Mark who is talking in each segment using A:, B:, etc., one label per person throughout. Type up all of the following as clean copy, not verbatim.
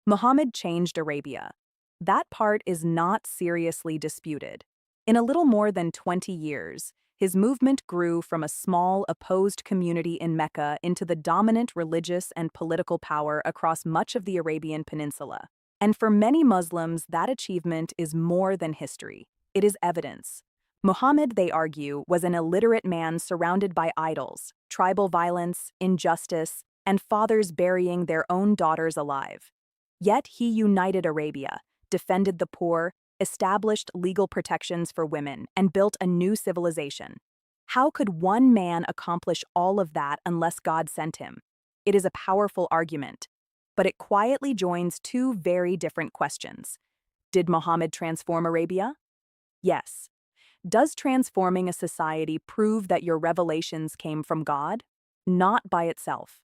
A: Muhammad changed Arabia. That part is not seriously disputed. In a little more than 20 years, his movement grew from a small, opposed community in Mecca into the dominant religious and political power across much of the Arabian Peninsula. And for many Muslims, that achievement is more than history. It is evidence. Muhammad, they argue, was an illiterate man surrounded by idols, tribal violence, injustice, and fathers burying their own daughters alive. Yet he united Arabia, defended the poor, established legal protections for women, and built a new civilization. How could one man accomplish all of that unless God sent him? It is a powerful argument, but it quietly joins two very different questions. Did Muhammad transform Arabia? Yes. Does transforming a society prove that your revelations came from God? Not by itself.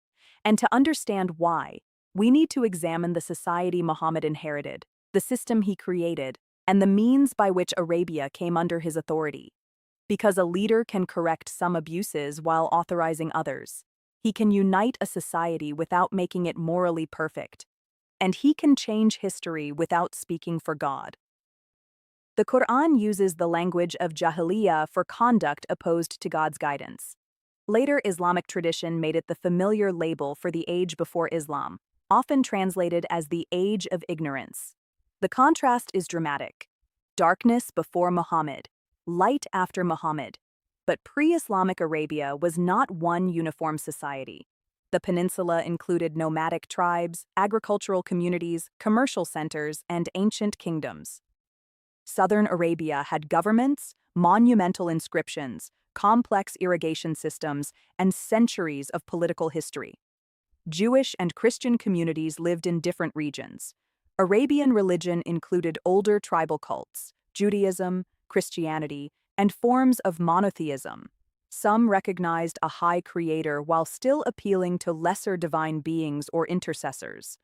A: And to understand why, we need to examine the society Muhammad inherited, the system he created, and the means by which Arabia came under his authority. Because a leader can correct some abuses while authorizing others. He can unite a society without making it morally perfect. And he can change history without speaking for God. The Quran uses the language of Jahiliyyah for conduct opposed to God's guidance. Later Islamic tradition made it the familiar label for the age before Islam, often translated as the age of ignorance. The contrast is dramatic. Darkness before Muhammad, light after Muhammad. But pre-Islamic Arabia was not one uniform society. The peninsula included nomadic tribes, agricultural communities, commercial centers, and ancient kingdoms. Southern Arabia had governments, monumental inscriptions, complex irrigation systems, and centuries of political history. Jewish and Christian communities lived in different regions. Arabian religion included older tribal cults, Judaism, Christianity, and forms of monotheism. Some recognized a high creator while still appealing to lesser divine beings or intercessors.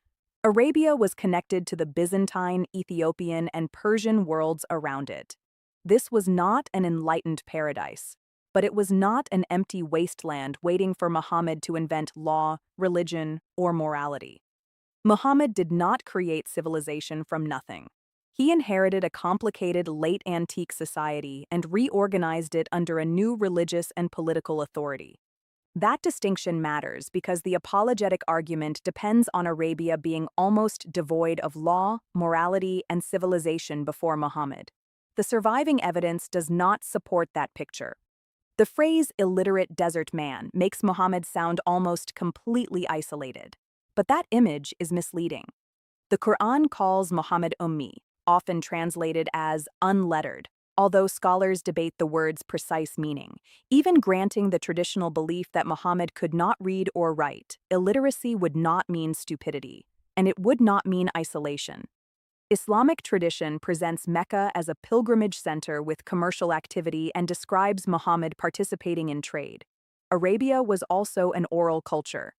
A: Arabia was connected to the Byzantine, Ethiopian, and Persian worlds around it. This was not an enlightened paradise, but it was not an empty wasteland waiting for Muhammad to invent law, religion, or morality. Muhammad did not create civilization from nothing. He inherited a complicated late antique society and reorganized it under a new religious and political authority. That distinction matters because the apologetic argument depends on Arabia being almost devoid of law, morality, and civilization before Muhammad. The surviving evidence does not support that picture. The phrase illiterate desert man makes Muhammad sound almost completely isolated. But that image is misleading. The Quran calls Muhammad ummi, often translated as unlettered, although scholars debate the word's precise meaning. Even granting the traditional belief that Muhammad could not read or write, illiteracy would not mean stupidity, and it would not mean isolation. Islamic tradition presents Mecca as a pilgrimage center with commercial activity and describes Muhammad participating in trade. Arabia was also an oral culture.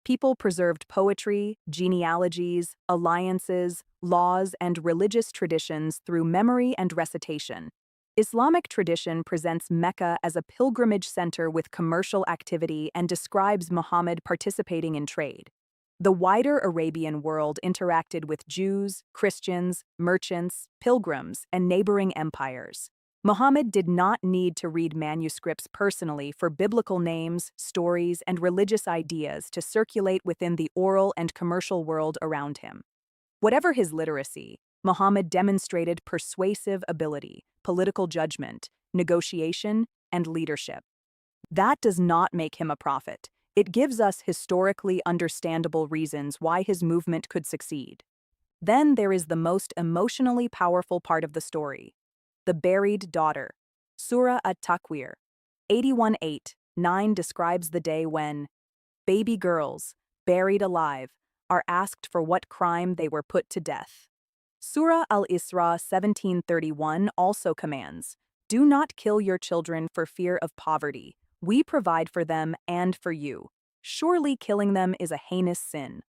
A: People preserved poetry, genealogies, alliances, laws, and religious traditions through memory and recitation. Islamic tradition presents Mecca as a pilgrimage center with commercial activity and describes Muhammad participating in trade. The wider Arabian world interacted with Jews, Christians, merchants, pilgrims, and neighboring empires. Muhammad did not need to read manuscripts personally for biblical names, stories, and religious ideas to circulate within the oral and commercial world around him. Whatever his literacy, Muhammad demonstrated persuasive ability, political judgment, negotiation, and leadership. That does not make him a prophet. It gives us historically understandable reasons why his movement could succeed. Then there is the most emotionally powerful part of the story. The buried daughter. Surah At-Takwir, 81:8-9 describes the day when baby girls, buried alive, are asked for what crime they were put to death. Surah Al-Isra 17:31 also commands, "Do not kill your children for fear of poverty. We provide for them and for you. Surely killing them is a heinous sin."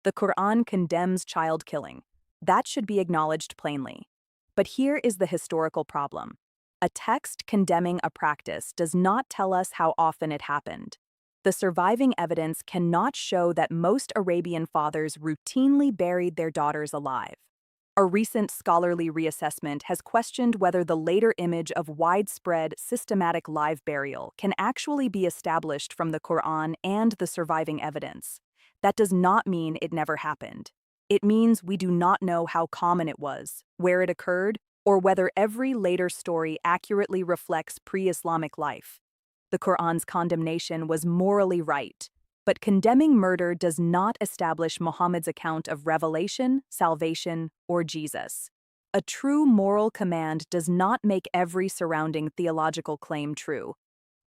A: The Quran condemns child killing. That should be acknowledged plainly. But here is the historical problem. A text condemning a practice does not tell us how often it happened. The surviving evidence cannot show that most Arabian fathers routinely buried their daughters alive. A recent scholarly reassessment has questioned whether the later image of widespread, systematic live burial can actually be established from the Quran and the surviving evidence. That does not mean it never happened. It means we do not know how common it was, where it occurred, or whether every later story accurately reflects pre-Islamic life. The Quran's condemnation was morally right, but condemning murder does not establish Muhammad's account of revelation, salvation, or Jesus. A true moral command does not make every surrounding theological claim true.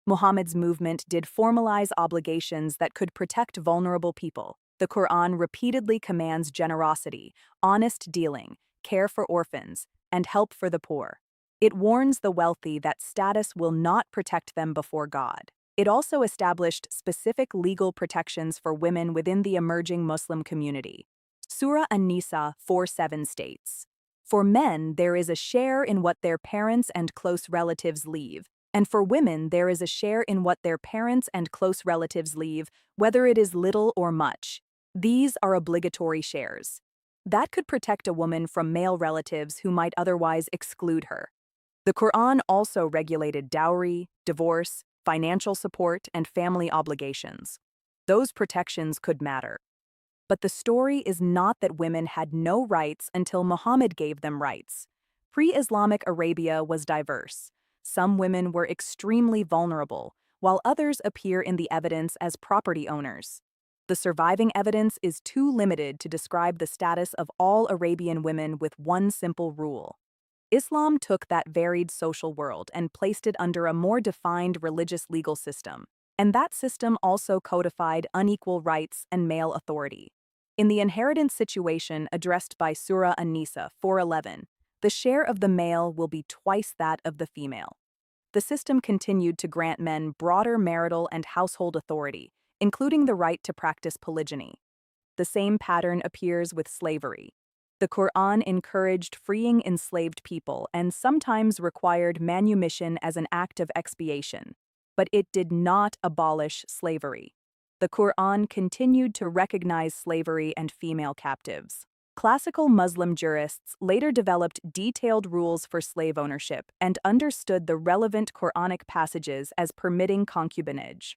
A: Muhammad's movement did formalize obligations that could protect vulnerable people. The Quran repeatedly commands generosity, honest dealing, care for orphans, and help for the poor. It warns the wealthy that status will not protect them before God. It also established specific legal protections for women within the emerging Muslim community. Surah An-Nisa 4:7 states, "For men there is a share in what their parents and close relatives leave, and for women there is a share in what their parents and close relatives leave, whether it is little or much. These are obligatory shares." That could protect a woman from male relatives who might otherwise exclude her. The Quran also regulated dowry, divorce, financial support, and family obligations. Those protections could matter. But the story is not that women had no rights until Muhammad gave them rights. Pre-Islamic Arabia was diverse. Some women were extremely vulnerable, while others appear in the evidence as property owners. The surviving evidence is too limited to describe the status of all Arabian women with one simple rule. Islam took that varied social world and placed it under a more defined religious legal system, and that system also codified unequal rights and male authority. In the inheritance situation addressed by Surah An-Nisa 4:11, the share of the male will be twice that of the female. The system continued to grant men broader marital and household authority, including the right to practice polygyny. The same pattern appears with slavery. The Quran encouraged freeing enslaved people and sometimes required manumission as an act of expiation, but it did not abolish slavery. The Quran continued to recognize slavery and female captives. Classical Muslim jurists later developed detailed rules for slave ownership and understood the relevant Quranic passages as permitting concubinage.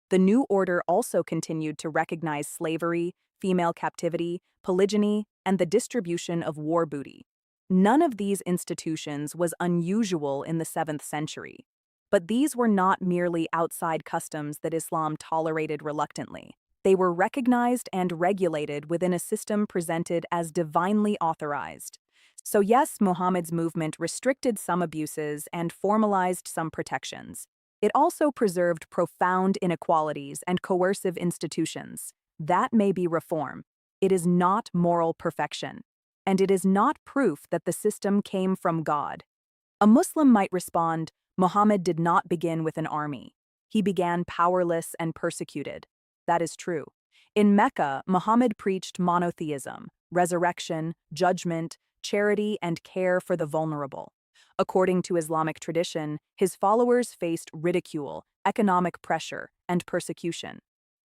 A: The new order also continued to recognize slavery, female captivity, polygyny, and the distribution of war booty. None of these institutions was unusual in the 7th century. But these were not merely outside customs that Islam tolerated reluctantly. They were recognized and regulated within a system presented as divinely authorized. So yes, Muhammad's movement restricted some abuses and formalized some protections. It also preserved profound inequalities and coercive institutions. That may be reform. It is not moral perfection. And it is not proof that the system came from God. A Muslim might respond, Muhammad did not begin with an army. He began powerless and persecuted. That is true. In Mecca, Muhammad preached monotheism, resurrection, judgment, charity, and care for the vulnerable. According to Islamic tradition, his followers faced ridicule, economic pressure, and persecution.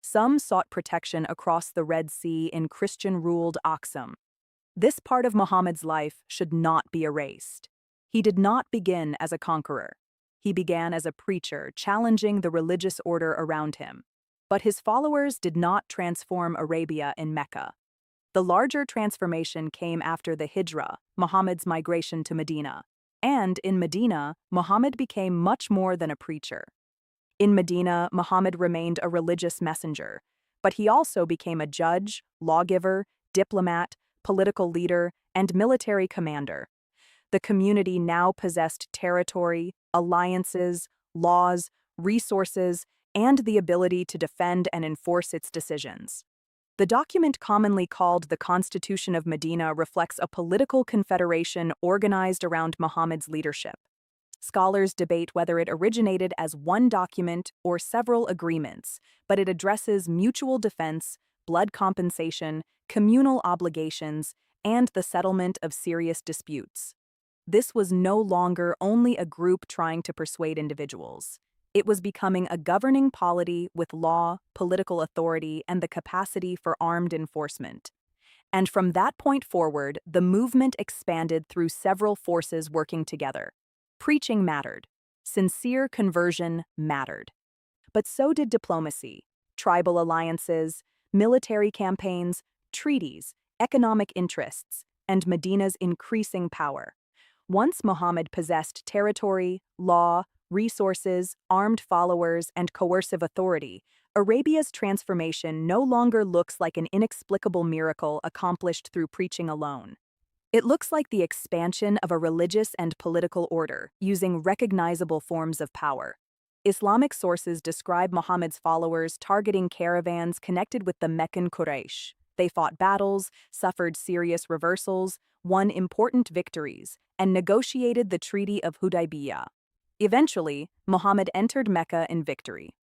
A: Some sought protection across the Red Sea in Christian-ruled Aksum. This part of Muhammad's life should not be erased. He did not begin as a conqueror. He began as a preacher, challenging the religious order around him. But his followers did not transform Arabia in Mecca. The larger transformation came after the Hijra, Muhammad's migration to Medina. And in Medina, Muhammad became much more than a preacher. In Medina, Muhammad remained a religious messenger, but he also became a judge, lawgiver, diplomat, political leader, and military commander. The community now possessed territory, alliances, laws, resources, and the ability to defend and enforce its decisions. The document commonly called the Constitution of Medina reflects a political confederation organized around Muhammad's leadership. Scholars debate whether it originated as one document or several agreements, but it addresses mutual defense, blood compensation, communal obligations, and the settlement of serious disputes. This was no longer only a group trying to persuade individuals. It was becoming a governing polity with law, political authority, and the capacity for armed enforcement. And from that point forward, the movement expanded through several forces working together. Preaching mattered. Sincere conversion mattered. But so did diplomacy, tribal alliances, military campaigns, treaties, economic interests, and Medina's increasing power. Once Muhammad possessed territory, law, resources, armed followers, and coercive authority, Arabia's transformation no longer looks like an inexplicable miracle accomplished through preaching alone. It looks like the expansion of a religious and political order, using recognizable forms of power. Islamic sources describe Muhammad's followers targeting caravans connected with the Meccan Quraysh. They fought battles, suffered serious reversals, won important victories, and negotiated the Treaty of Hudaybiyah. Eventually, Muhammad entered Mecca in victory.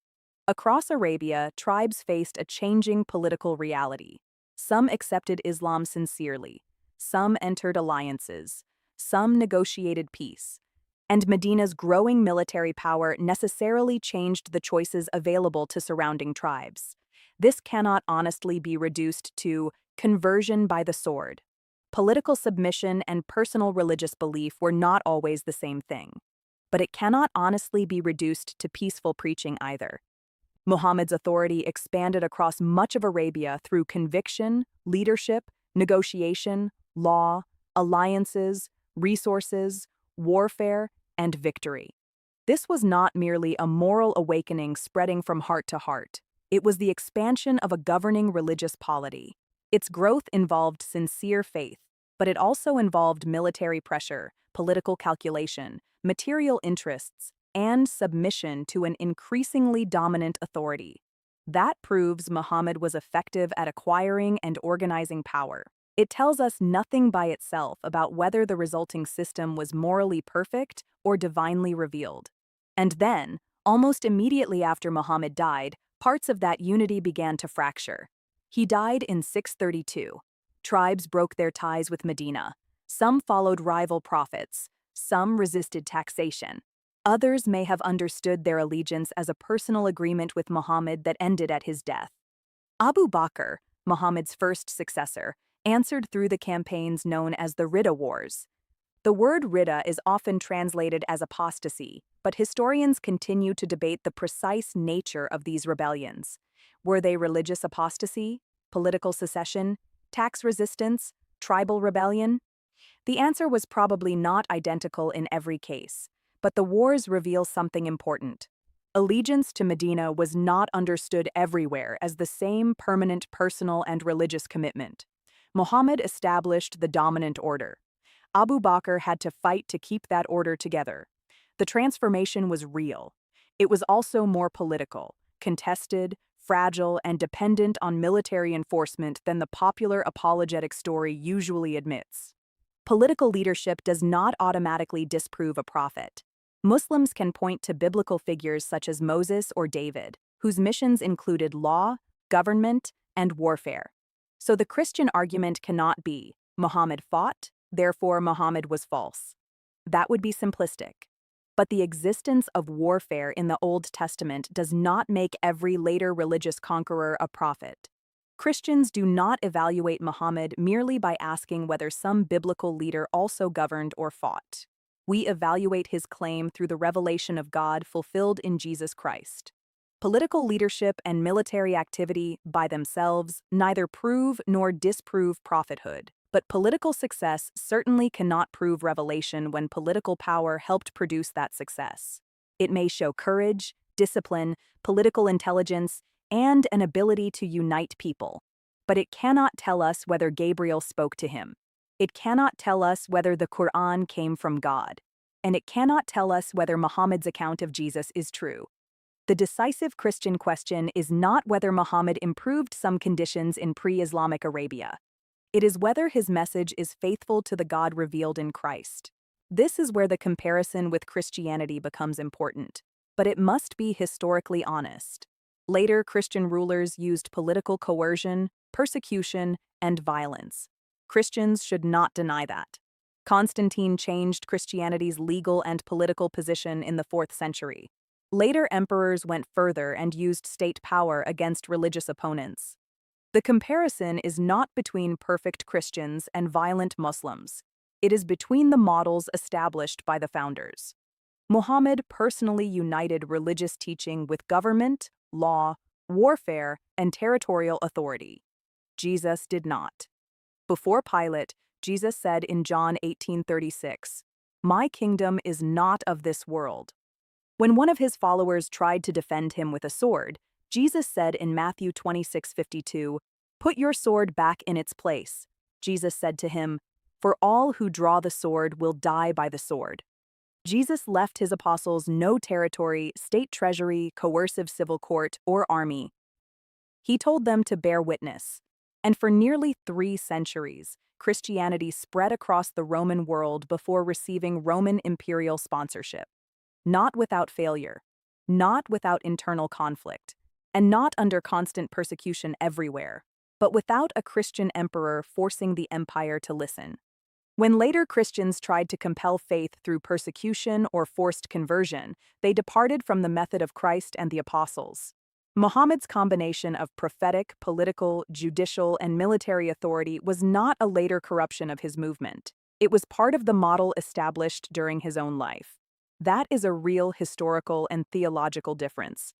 A: Across Arabia, tribes faced a changing political reality. Some accepted Islam sincerely. Some entered alliances. Some negotiated peace. And Medina's growing military power necessarily changed the choices available to surrounding tribes. This cannot honestly be reduced to conversion by the sword. Political submission and personal religious belief were not always the same thing. But it cannot honestly be reduced to peaceful preaching either. Muhammad's authority expanded across much of Arabia through conviction, leadership, negotiation, law, alliances, resources, warfare, and victory. This was not merely a moral awakening spreading from heart to heart. It was the expansion of a governing religious polity. Its growth involved sincere faith, but it also involved military pressure, political calculation, material interests, and submission to an increasingly dominant authority. That proves Muhammad was effective at acquiring and organizing power. It tells us nothing by itself about whether the resulting system was morally perfect or divinely revealed. And then, almost immediately after Muhammad died, parts of that unity began to fracture. He died in 632. Tribes broke their ties with Medina. Some followed rival prophets. Some resisted taxation. Others may have understood their allegiance as a personal agreement with Muhammad that ended at his death. Abu Bakr, Muhammad's first successor, answered through the campaigns known as the Ridda Wars. The word Ridda is often translated as apostasy, but historians continue to debate the precise nature of these rebellions. Were they religious apostasy, political secession, tax resistance, tribal rebellion? The answer was probably not identical in every case, but the wars reveal something important. Allegiance to Medina was not understood everywhere as the same permanent personal and religious commitment. Muhammad established the dominant order. Abu Bakr had to fight to keep that order together. The transformation was real. It was also more political, contested, fragile, and dependent on military enforcement than the popular apologetic story usually admits. Political leadership does not automatically disprove a prophet. Muslims can point to biblical figures such as Moses or David, whose missions included law, government, and warfare. So the Christian argument cannot be, Muhammad fought, therefore Muhammad was false. That would be simplistic. But the existence of warfare in the Old Testament does not make every later religious conqueror a prophet. Christians do not evaluate Muhammad merely by asking whether some biblical leader also governed or fought. We evaluate his claim through the revelation of God fulfilled in Jesus Christ. Political leadership and military activity, by themselves, neither prove nor disprove prophethood. But political success certainly cannot prove revelation when political power helped produce that success. It may show courage, discipline, political intelligence, and an ability to unite people. But it cannot tell us whether Gabriel spoke to him. It cannot tell us whether the Quran came from God. And it cannot tell us whether Muhammad's account of Jesus is true. The decisive Christian question is not whether Muhammad improved some conditions in pre-Islamic Arabia. It is whether his message is faithful to the God revealed in Christ. This is where the comparison with Christianity becomes important, but it must be historically honest. Later, Christian rulers used political coercion, persecution, and violence. Christians should not deny that. Constantine changed Christianity's legal and political position in the 4th century. Later emperors went further and used state power against religious opponents. The comparison is not between perfect Christians and violent Muslims. It is between the models established by the founders. Muhammad personally united religious teaching with government, law, warfare, and territorial authority. Jesus did not. Before Pilate, Jesus said in John 18:36, "My kingdom is not of this world." When one of his followers tried to defend him with a sword, Jesus said in Matthew 26:52, "Put your sword back in its place." Jesus said to him, "For all who draw the sword will die by the sword." Jesus left his apostles no territory, state treasury, coercive civil court, or army. He told them to bear witness. And for nearly 3 centuries, Christianity spread across the Roman world before receiving Roman imperial sponsorship. Not without failure, not without internal conflict, and not under constant persecution everywhere, but without a Christian emperor forcing the empire to listen. When later Christians tried to compel faith through persecution or forced conversion, they departed from the method of Christ and the apostles. Muhammad's combination of prophetic, political, judicial, and military authority was not a later corruption of his movement. It was part of the model established during his own life. That is a real historical and theological difference.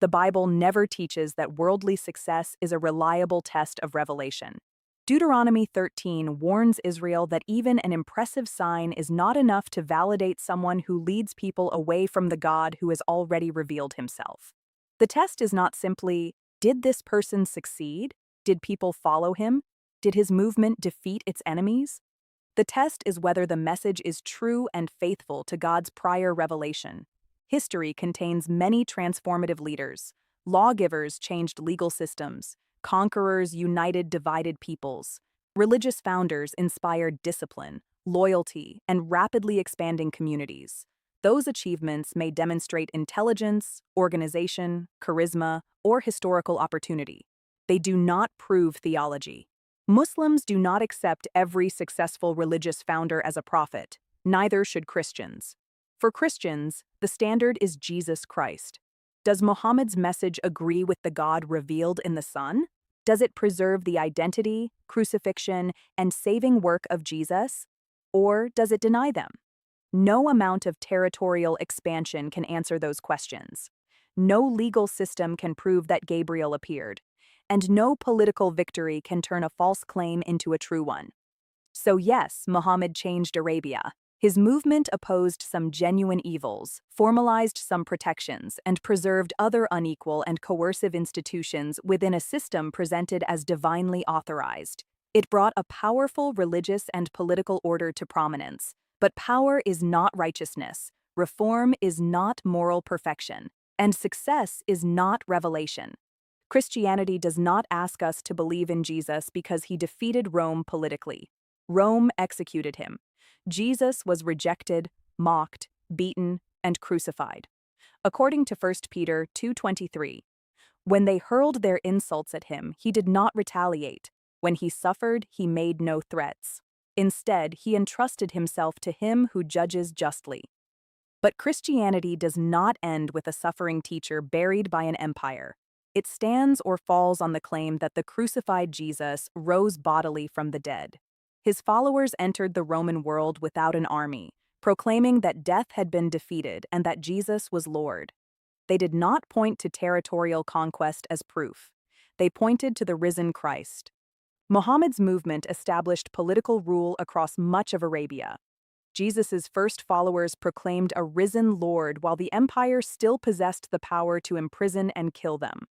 A: The Bible never teaches that worldly success is a reliable test of revelation. Deuteronomy 13 warns Israel that even an impressive sign is not enough to validate someone who leads people away from the God who has already revealed himself. The test is not simply, did this person succeed? Did people follow him? Did his movement defeat its enemies? The test is whether the message is true and faithful to God's prior revelation. History contains many transformative leaders. Lawgivers changed legal systems. Conquerors united divided peoples. Religious founders inspired discipline, loyalty, and rapidly expanding communities. Those achievements may demonstrate intelligence, organization, charisma, or historical opportunity. They do not prove theology. Muslims do not accept every successful religious founder as a prophet. Neither should Christians. For Christians, the standard is Jesus Christ. Does Muhammad's message agree with the God revealed in the Son? Does it preserve the identity, crucifixion, and saving work of Jesus? Or does it deny them? No amount of territorial expansion can answer those questions. No legal system can prove that Gabriel appeared. And no political victory can turn a false claim into a true one. So yes, Muhammad changed Arabia. His movement opposed some genuine evils, formalized some protections, and preserved other unequal and coercive institutions within a system presented as divinely authorized. It brought a powerful religious and political order to prominence. But power is not righteousness, reform is not moral perfection, and success is not revelation. Christianity does not ask us to believe in Jesus because he defeated Rome politically. Rome executed him. Jesus was rejected, mocked, beaten, and crucified. According to 1 Peter 2:23, when they hurled their insults at him, he did not retaliate. When he suffered, he made no threats. Instead, he entrusted himself to him who judges justly. But Christianity does not end with a suffering teacher buried by an empire. It stands or falls on the claim that the crucified Jesus rose bodily from the dead. His followers entered the Roman world without an army, proclaiming that death had been defeated and that Jesus was Lord. They did not point to territorial conquest as proof. They pointed to the risen Christ. Muhammad's movement established political rule across much of Arabia. Jesus' first followers proclaimed a risen Lord while the empire still possessed the power to imprison and kill them.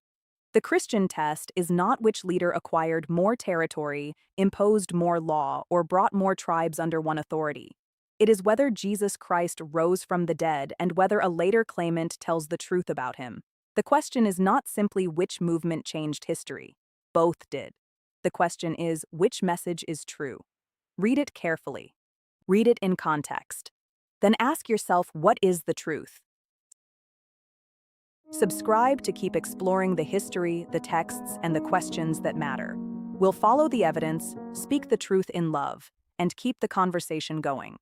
A: The Christian test is not which leader acquired more territory, imposed more law, or brought more tribes under one authority. It is whether Jesus Christ rose from the dead and whether a later claimant tells the truth about him. The question is not simply which movement changed history. Both did. The question is which message is true. Read it carefully. Read it in context. Then ask yourself, what is the truth? Subscribe to keep exploring the history, the texts, and the questions that matter. We'll follow the evidence, speak the truth in love, and keep the conversation going.